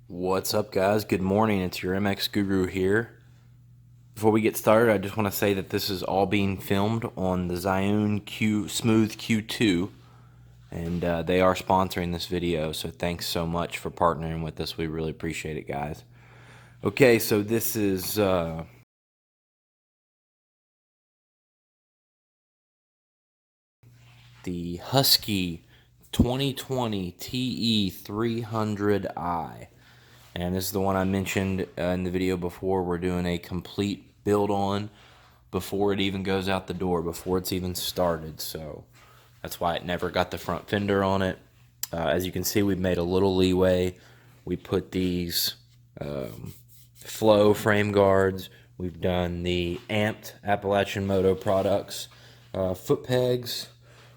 What's up, guys? Good morning. It's your MX Guru here. Before we get started, I just want to say that this is all being filmed on the Zhiyun Smooth Q2, and they are sponsoring this video, so thanks so much for partnering with us. We really appreciate it, guys. Okay, so this is the Husky 2020 TE300i. And this is the one I mentioned in the video before. We're doing a complete build on before it even goes out the door, before it's even started. So that's why it never got the front fender on it. As you can see, we've made a little leeway. We put these flow frame guards. We've done the amped Appalachian Moto products foot pegs.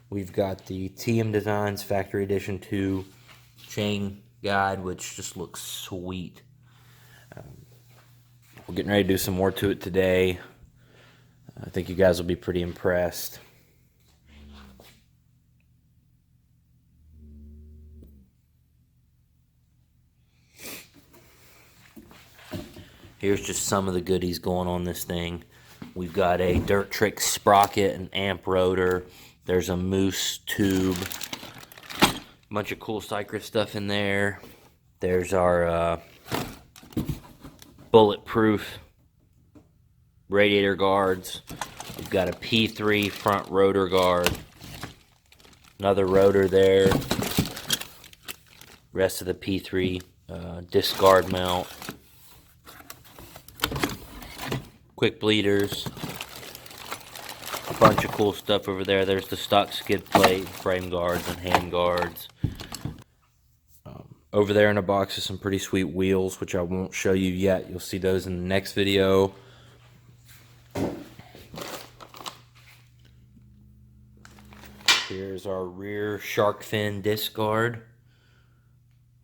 We've got the TM Designs Factory Edition 2 chain guide, which just looks sweet. We're getting ready to do some more to it today. I think you guys will be pretty impressed. Here's just some of the goodies going on this thing. We've got a Dirt Trick sprocket, an amp rotor. There's a moose tube. Bunch of cool Cypress stuff in there. There's our bulletproof radiator guards. We've got a P3 front rotor guard. Another rotor there. Rest of the P3 disc guard mount. Quick bleeders. A bunch of cool stuff over there. There's the stock skid plate, frame guards, and hand guards. Over there in a box is some pretty sweet wheels, which I won't show you yet. You'll see those in the next video. Here's our rear shark fin disc guard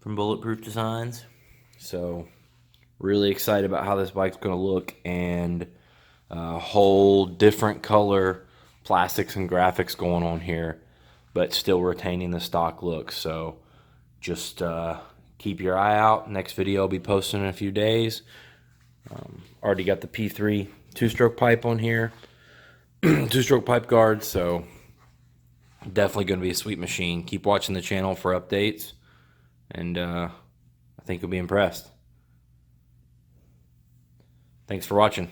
from Bulletproof Designs. So, really excited about how this bike's going to look, and a whole different color plastics and graphics going on here, but still retaining the stock look. So just keep your eye out. Next video I'll be posting in a few days. Already got the P3 two-stroke pipe on here, two-stroke pipe guard, so definitely going to be a sweet machine. Keep watching the channel for updates, and I think you'll be impressed. Thanks for watching.